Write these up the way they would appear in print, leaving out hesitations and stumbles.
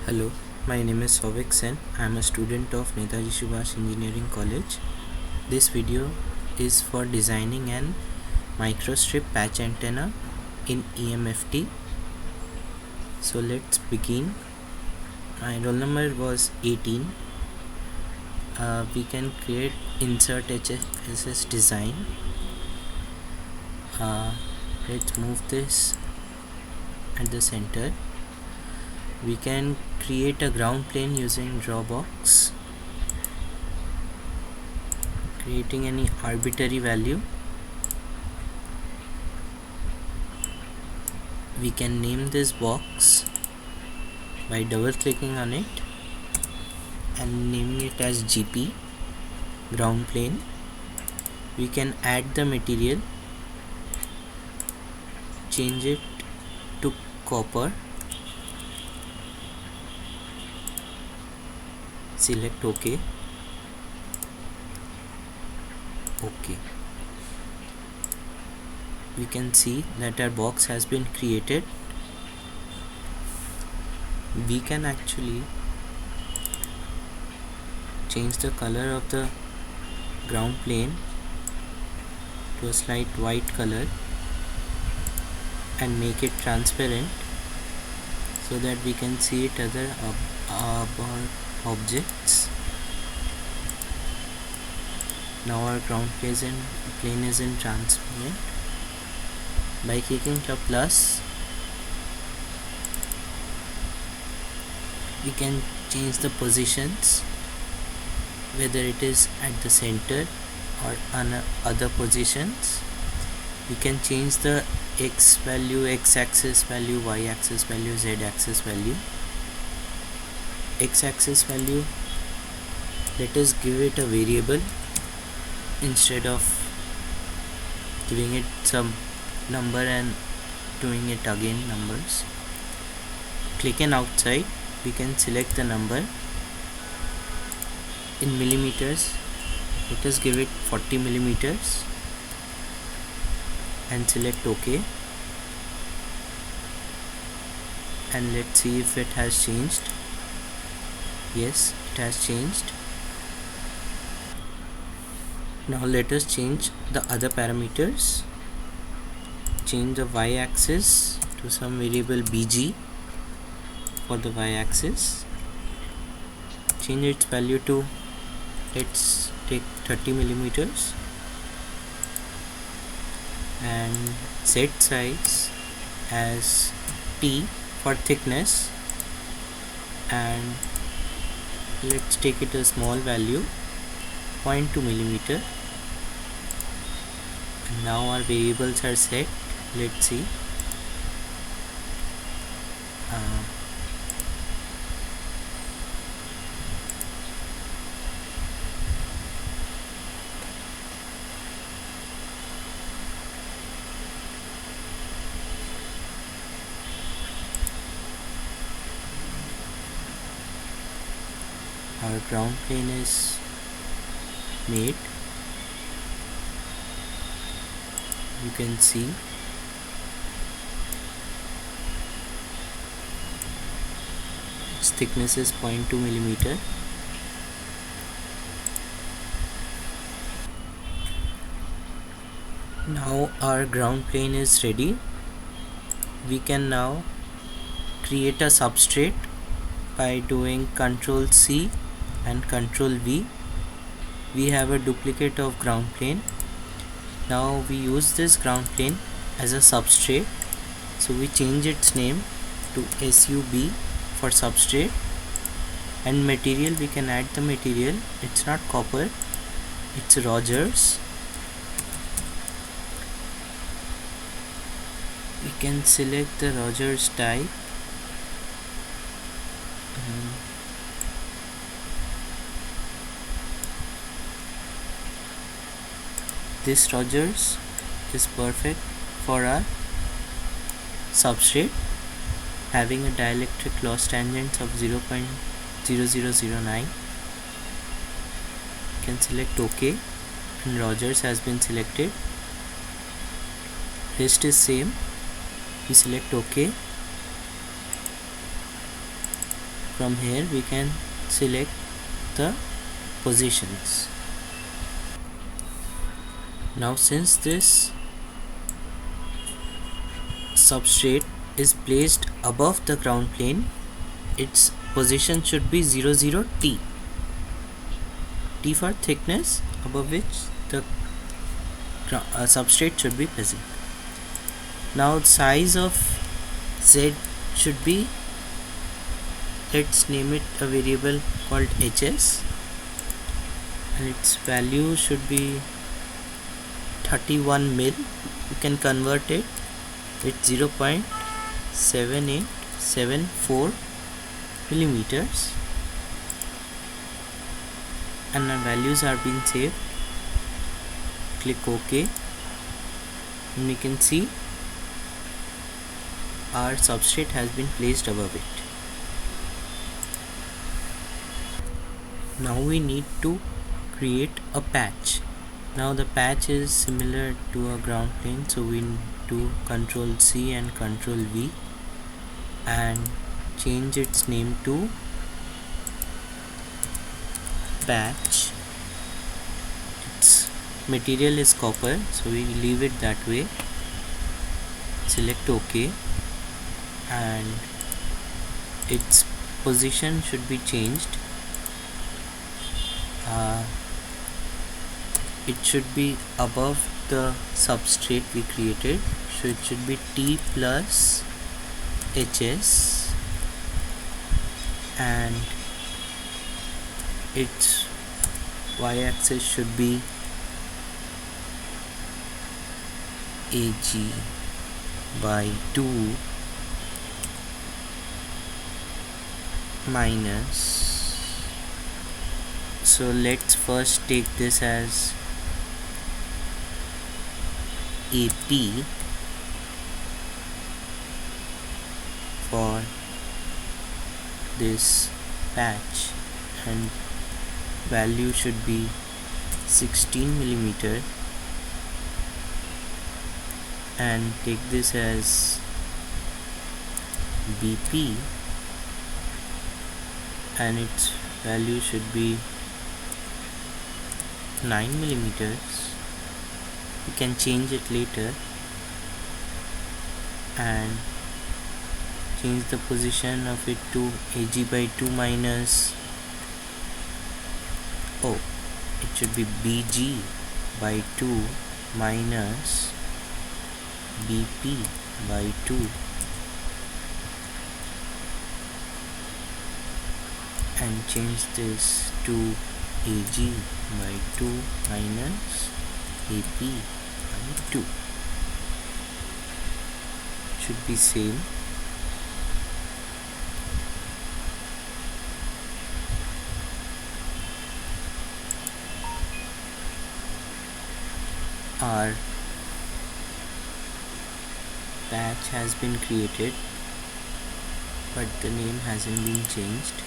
Hello, my name is Souvik Sen. I am a student of Netaji Subhash Engineering College. This video is for designing an microstrip patch antenna in EMFT. So let's begin. My roll number was 18. We can create insert HFSS design. Let's move this at the center. We can create a ground plane using drawbox, creating any arbitrary value. We can name this box by double clicking on it and naming it as GP, ground plane. We can add the material, change it to copper, select OK. We can see that our box has been created. We can actually change the color of the ground plane to a slight white color and make it transparent so that we can see it other objects. Now our ground plane is in transparent. By clicking the plus, we can change the positions, whether it is at the center or on other positions. We can change the x value, x-axis value, y-axis value, z-axis value. X-axis value, let us give it a variable instead of giving it some number and doing it again numbers. Clicking outside, we can select the number in millimeters. Let us give it 40 millimeters and select OK, and let's see if it has changed. Yes, it has changed. Now let us change the other parameters. Change the y-axis to some variable bg for the y-axis. Change its value to, let's take 30 millimeters, and z size as t for thickness, and let's take it a small value, 0.2 millimeter. And now our variables are set. Let's see. Our ground plane is made. You can see its thickness is 0.2 millimeter. Now our ground plane is ready. We can now create a substrate by doing Ctrl C and Ctrl V. We have a duplicate of ground plane. Now we use this ground plane as a substrate, so we change its name to SUB for substrate. And material, we can add the material. It's not copper, it's Rogers. We can select the Rogers type. This Rogers is perfect for our substrate, having a dielectric loss tangent of 0.0009. You can select OK, and Rogers has been selected. Rest is same. We select OK, from here we can select the positions. Now since this substrate is placed above the ground plane, its position should be 00 T. T for thickness above which the substrate should be present. Now size of Z should be, let's name it a variable called HS, and its value should be 31 mil. You can convert it with 0.7874 millimeters, and the values are being saved. Click OK, and you can see our substrate has been placed above it. Now we need to create a patch. Now the patch is similar to a ground plane, so we do Ctrl C and Ctrl V and change its name to patch. Its material is copper, so we leave it that way. Select OK, and its position should be changed. It should be above the substrate we created, so it should be T plus HS, and its y-axis should be AG by 2 minus, so let's first take this as AP for this patch, and value should be 16 millimeter, and take this as BP, and its value should be 9 millimeters. You can change it later and change the position of it to AG by 2 minus, it should be BG by 2 minus BP by 2, and change this to AG by 2 minus AP by 2. Should be same. Our patch has been created, but the name hasn't been changed.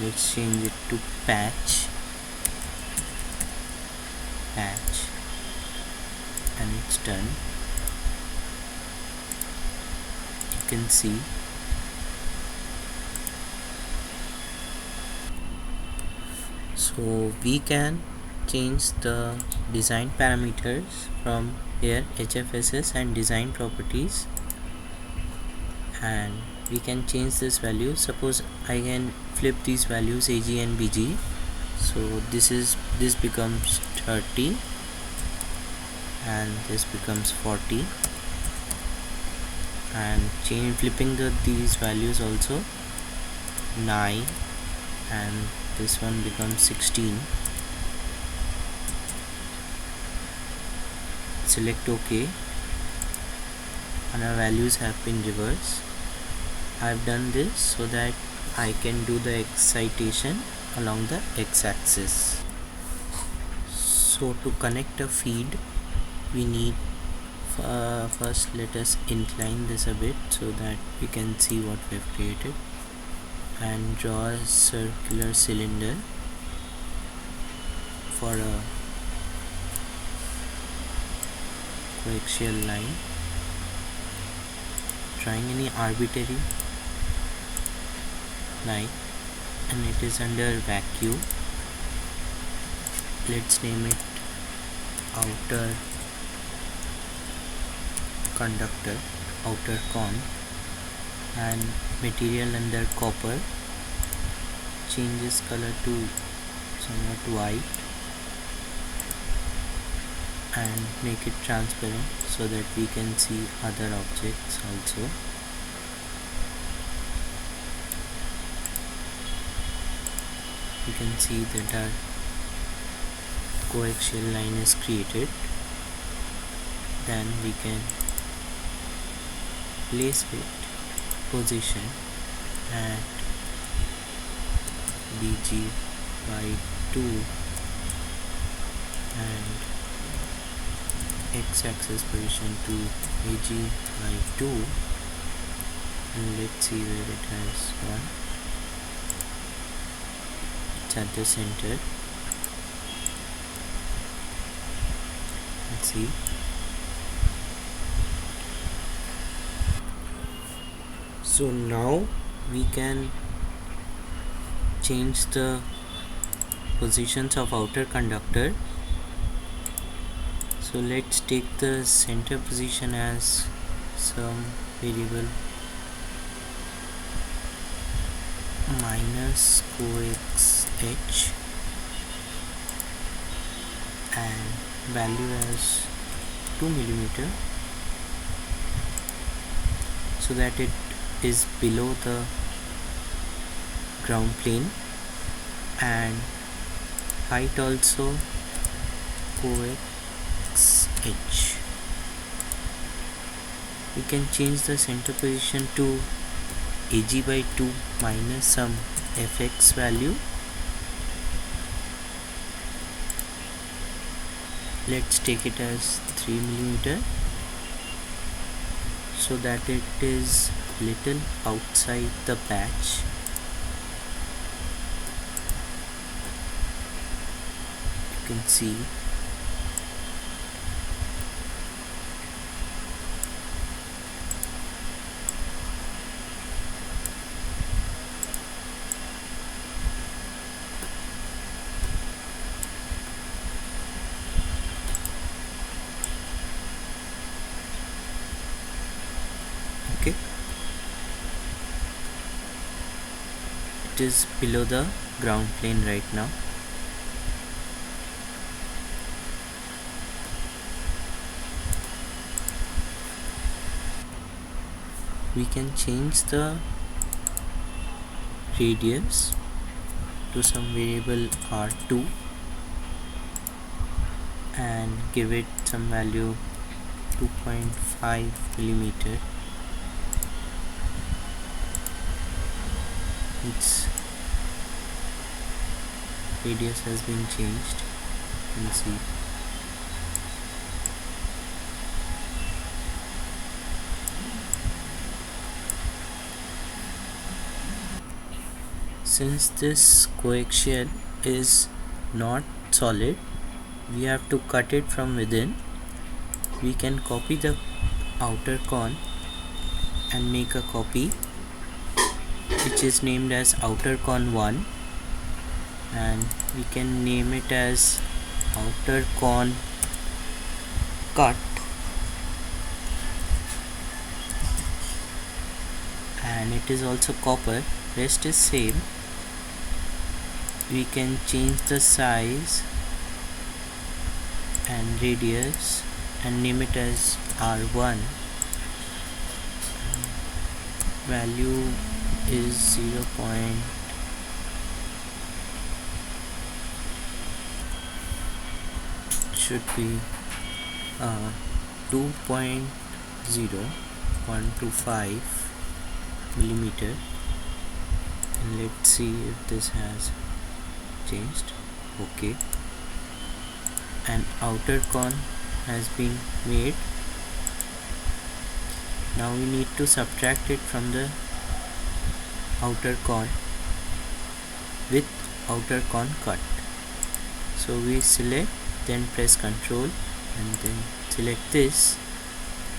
Let's change it to patch, and it's done. You can see so we can change the design parameters from here, HFSS and design properties, and we can change this value. Suppose I can flip these values AG and BG, so this becomes 30 and this becomes 40, and flipping these values also 9, and this one becomes 16. Select OK, and our values have been reversed. I've done this so that I can do the excitation along the x-axis. So to connect a feed, we need first let us incline this a bit so that we can see what we've created, and draw a circular cylinder for a coaxial line, trying any arbitrary line, and it is under vacuum. Let's name it outer conductor, outer con, and material under copper. Change this color to somewhat white and make it transparent so that we can see other objects also. You can see that our coaxial line is created. Then we can place it position at BG by 2 and x-axis position to AG by 2, and let's see where it has gone. It's at the center. Let's see. So now we can change the positions of outer conductor. So let's take the center position as some variable minus coax h and value as 2 millimeter, so that it is below the ground plane, and height also coax h. We can change the center position to AG by 2 minus some fx value. Let's take it as 3 millimeter, so that it is little outside the patch. You can see okay. It is below the ground plane right now. We can change the radius to some variable r2 and give it some value 2.5 millimeter. Its radius has been changed. You can see. Since this coaxial is not solid, we have to cut it from within. We can copy the outer con and make a copy which is named as outer con 1, and we can name it as outer con cut, and it is also copper. Rest is same. We can change the size and radius and name it as R1. Value is 0. Should be 2.0125 millimeter, and let's see if this has changed. Okay, an outer con has been made. Now we need to subtract it from the outer con with outer con cut. So we select, then press Ctrl and then select this,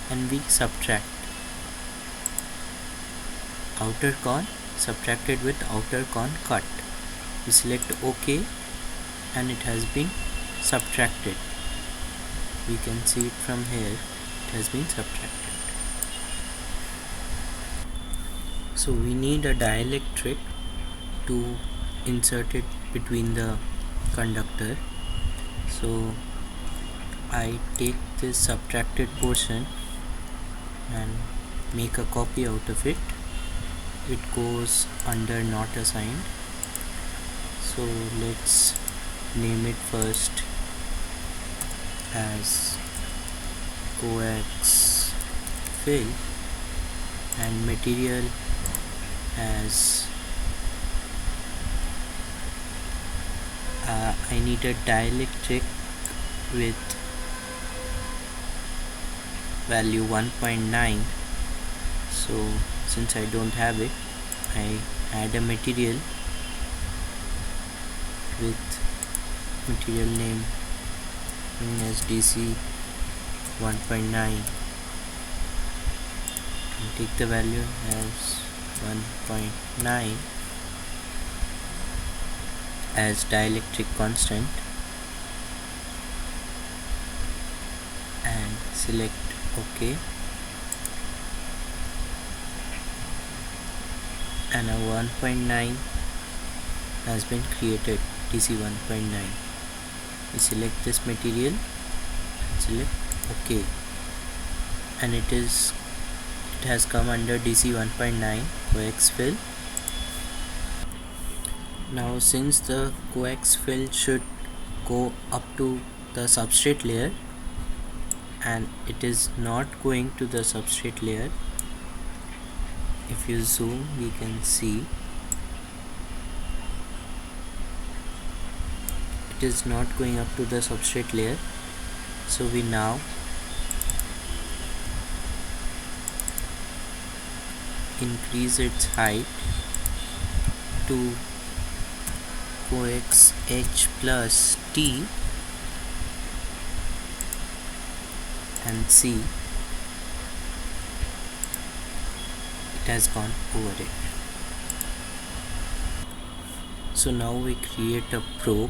and we subtract outer con subtracted with outer con cut. We select OK and it has been subtracted. We can see it from here, it has been subtracted. So we need a dielectric to insert it between the conductor. So I take this subtracted portion and make a copy out of it. It goes under not assigned. So let's name it first as coax fill and material as I need a dielectric with value 1.9. so since I don't have it, I add a material with material name as DC 1.9 and take the value as 1.9 as dielectric constant and select OK, and a 1.9 has been created, DC 1.9. We select this material and select OK, and it has come under DC 1.9 coax fill. Now since the coax fill should go up to the substrate layer and it is not going to the substrate layer, if you zoom we can see it is not going up to the substrate layer. So we now increase its height to coax H plus T and see it has gone over it. So now we create a probe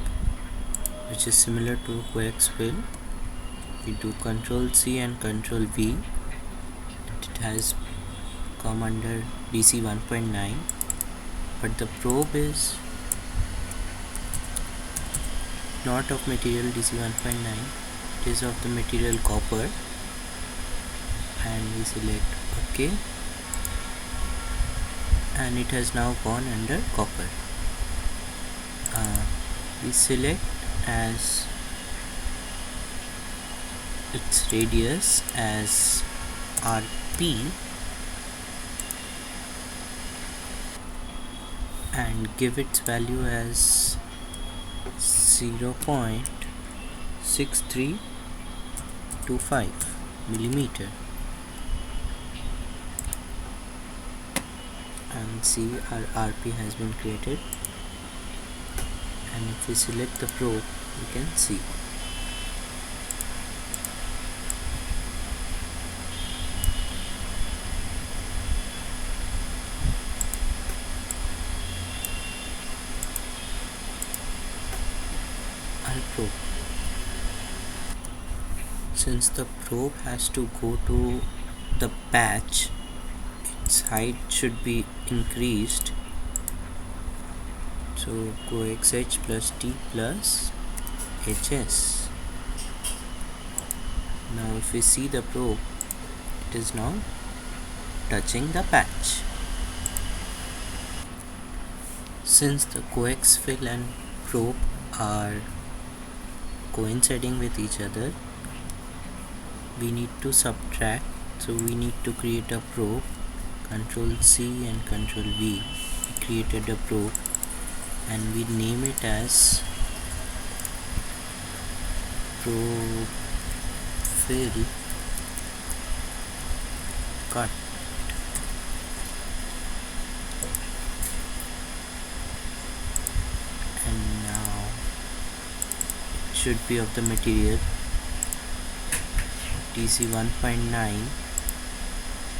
which is similar to coax fill. We do Ctrl C and Ctrl V. It has come under DC 1.9, but the probe is not of material DC 1.9, it is of the material copper, and we select OK, and it has now gone under copper. We select as its radius as RP and give its value as 0.6325 millimeter, and see our RP has been created, and if we select the probe we can see our probe. Since the probe has to go to the patch, its height should be increased. So coax H plus T plus HS. Now if we see the probe, it is now touching the patch. Since the coax fill and probe are coinciding with each other, we need to subtract. So we need to create a probe. Ctrl C and Ctrl V. We created a probe and we name it as probe fill cut. And now it should be of the material DC 1.9.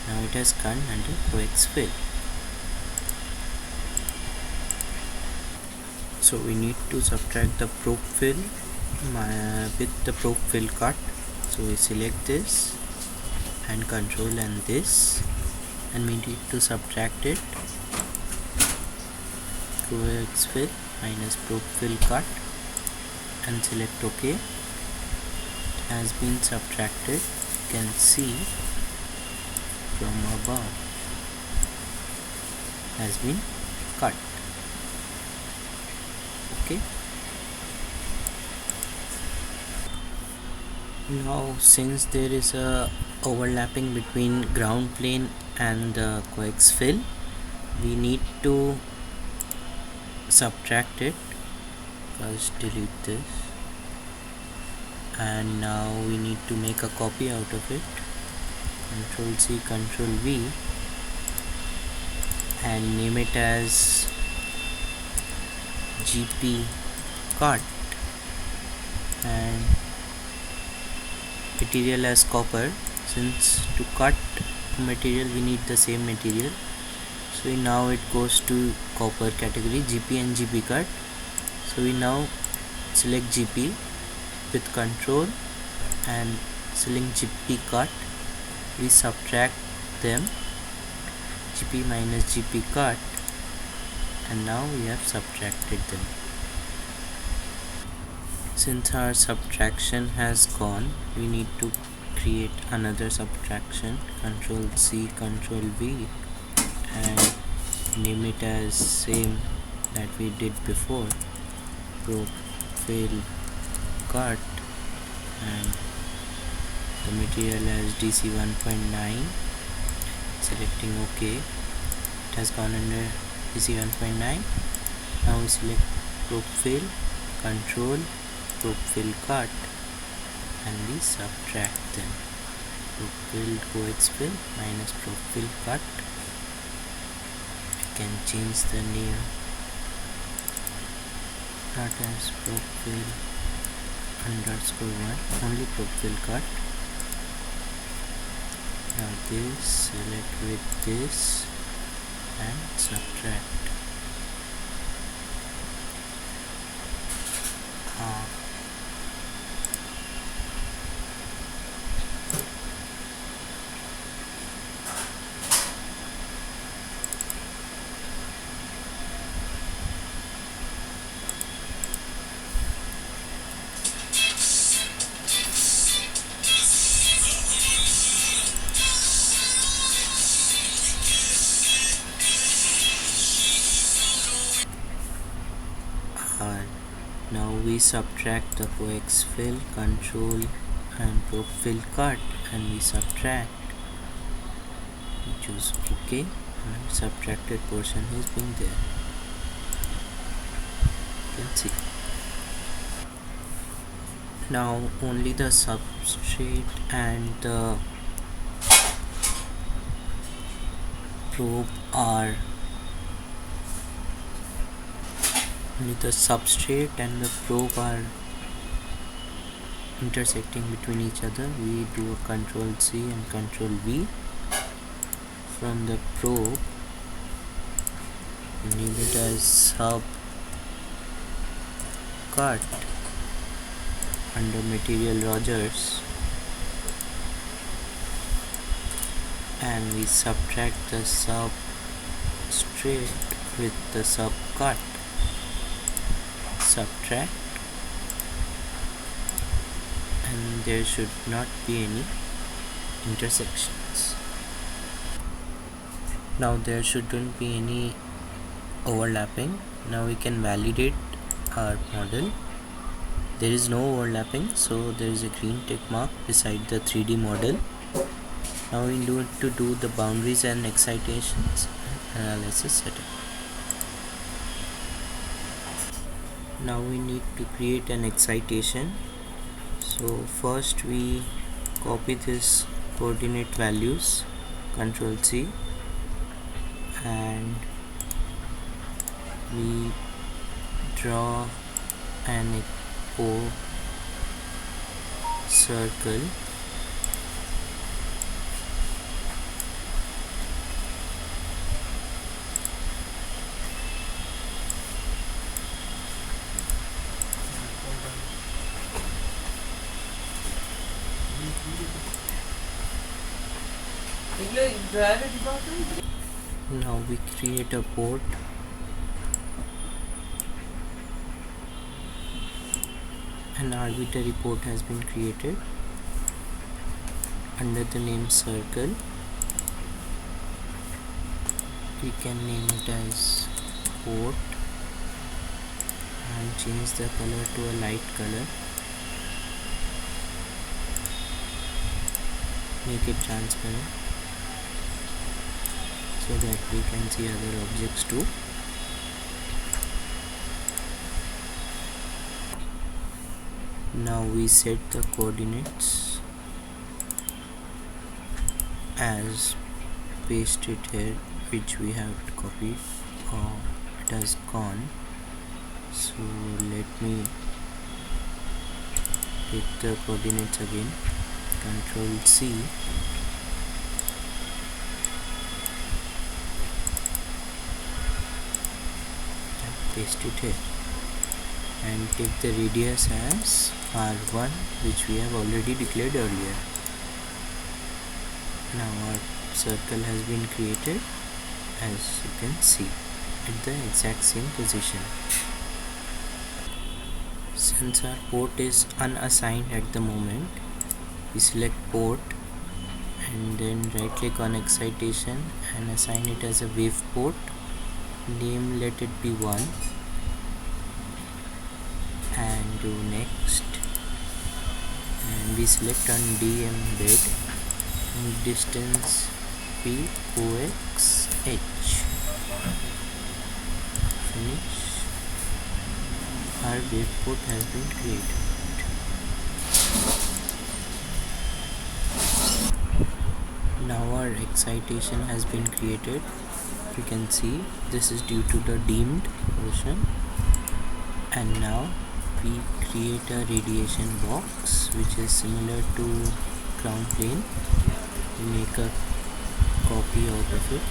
Now it has come under coax fill. So we need to subtract the probe fill with the probe fill cut. So we select this and control and this, and we need to subtract it. Coax fill minus probe fill cut and select OK. It has been subtracted. You can see from above has been cut. Okay. Now since there is a overlapping between ground plane and the coax fill, we need to subtract it. First delete this, and now we need to make a copy out of it. Ctrl C, Ctrl V, and name it as GP cut, and material as copper. Since to cut material we need the same material, so now it goes to copper category, GP and GP cut. So we now select GP with control and select GP cut. We subtract them, GP minus GP cut, and now we have subtracted them. Since our subtraction has gone, we need to create another subtraction. Ctrl C, Ctrl V, and name it as same that we did before, probe fill cut, and the material as DC 1.9. Selecting OK. It has gone under DC 1.9. Now we select probe fill, control, probe fill cut, and we subtract them. Probe fill coax fill minus probe fill cut. You can change the name, not as probe fill _1, only probe fill cut. Now this, select with this and subtract. Now we subtract the coax fill, control and probe fill cut, and we subtract. We choose OK, and subtracted portion is being there. You can see. Now only the substrate and the probe are the substrate and the probe are intersecting between each other. We do a Ctrl C and Ctrl V. From the probe, name it as sub cut under material Rogers, and we subtract the substrate with the sub cut. Subtract, and there should not be any intersections. Now there shouldn't be any overlapping. Now we can validate our model. There is no overlapping, so there is a green tick mark beside the 3D model. Now we need to do the boundaries and excitations analysis setup. Now we need to create an excitation. So first we copy this coordinate values, Ctrl C, and we draw an echo circle Now we create a port. An arbitrary port has been created under the name circle. We can name it as port and change the color to a light color. Make it transparent so that we can see other objects too. Now we set the coordinates as pasted here, which we have copied, or it has gone. So let me take the coordinates again, Control C, and paste it here, and take the radius as R1, which we have already declared earlier. Now our circle has been created, as you can see, at the exact same position. Since our port is unassigned at the moment, we select port and then right click on excitation and assign it as a wave port. Name, let it be 1, and do next, and we select on de-embed and distance be coax h. Finish. Our wave port has been created. Now our excitation has been created. You can see this is due to the dimmed portion, and now we create a radiation box which is similar to ground plane. We make a copy out of it,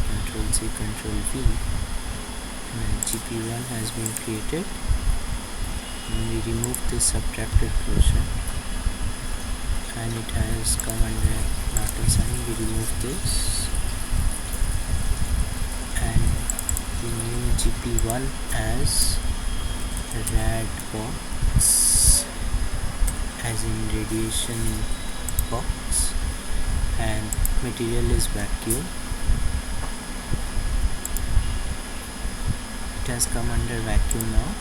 Control C, Control V, and GP1 has been created, and we remove this subtracted portion and it has come under not assigned. We remove this and we name GP1 as rad box, as in radiation box, and material is vacuum. It has come under vacuum now,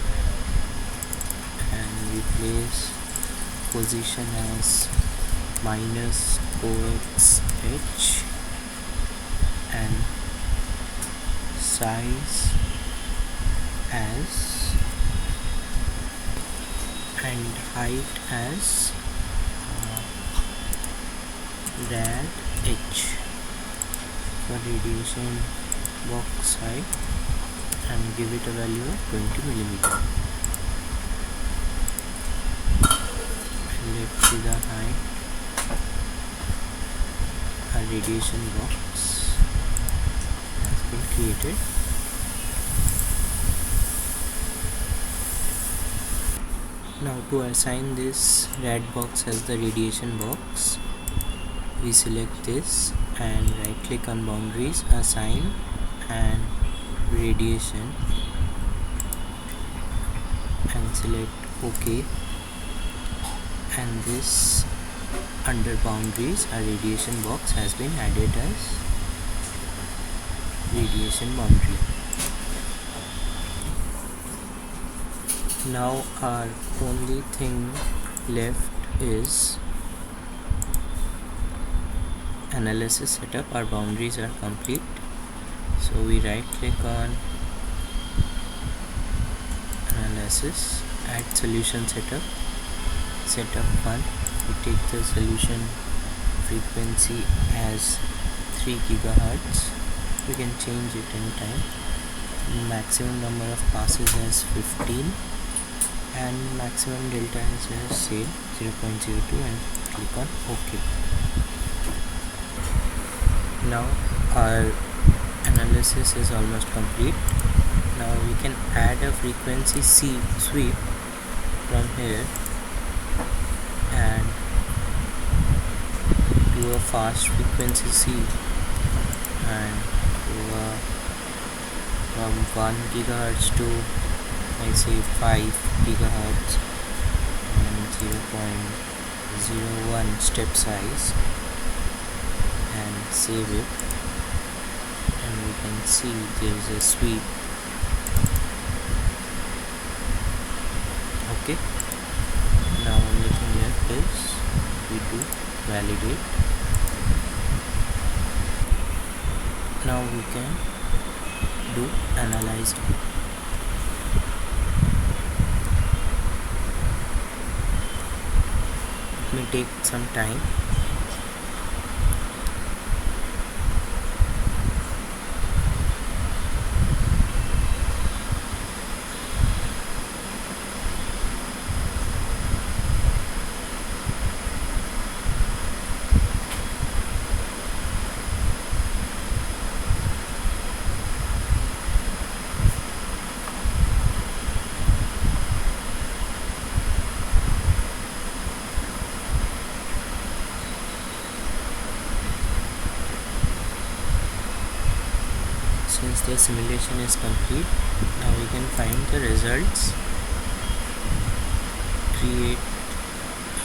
and we place position as minus coax h and size as and height as rad h for radiation box height, and give it a value of 20 millimeter. And let's see the height. Our radiation box has been created. Now to assign this rad box as the radiation box, we select this and right click on boundaries, assign and radiation, and select OK, and this under boundaries our radiation box has been added as radiation boundary. Now our only thing left is analysis setup. Our boundaries are complete, so we right click on analysis, add solution setup, setup 1. We take the solution frequency as 3 gigahertz. We can change it anytime. Maximum number of passes as 15, and maximum delta is as say 0.02, and click on OK. Now our analysis is almost complete. Now we can add a frequency sweep from here and do do a fast frequency C and from 1 gigahertz to I say 5 gigahertz and 0.01 step size and save it, and we can see there is a sweep. Okay, now only thing left is we do validate. Now we can do analyze. It may take some time. Since the simulation is complete, now we can find the results. Create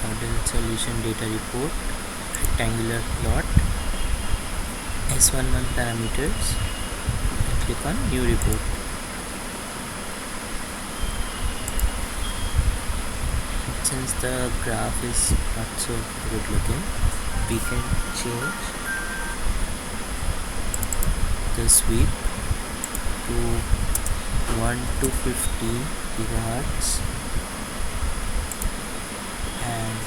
model solution data report, rectangular plot, S11 parameters, and click on new report. Since the graph is not so good looking, we can change the sweep to 1 to 15 gigahertz and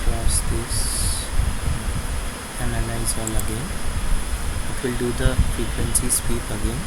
cross this, analyze all again. It will do the frequency sweep again.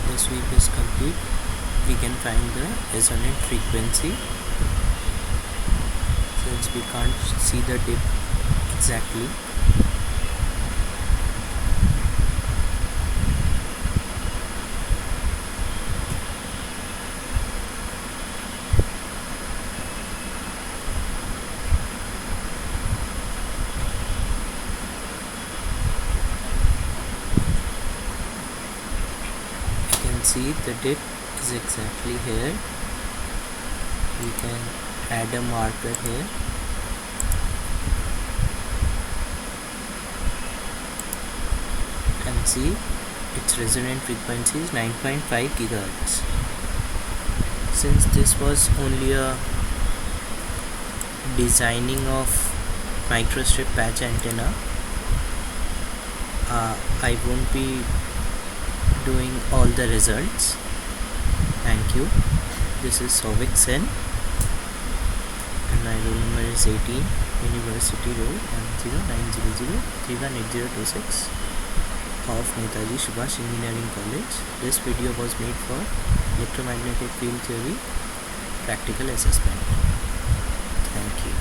The sweep is complete. We can find the resonant frequency. Since we can't see the dip exactly, see the dip is exactly here. We can add a marker here and see its resonant frequency is 9.5 gigahertz. Since this was only a designing of microstrip patch antenna, I won't be doing all the results. Thank you. This is Souvik Sen and my roll number is 18, University Road 10900318026 of Netaji Subhash Engineering College. This video was made for electromagnetic field theory practical assessment. Thank you.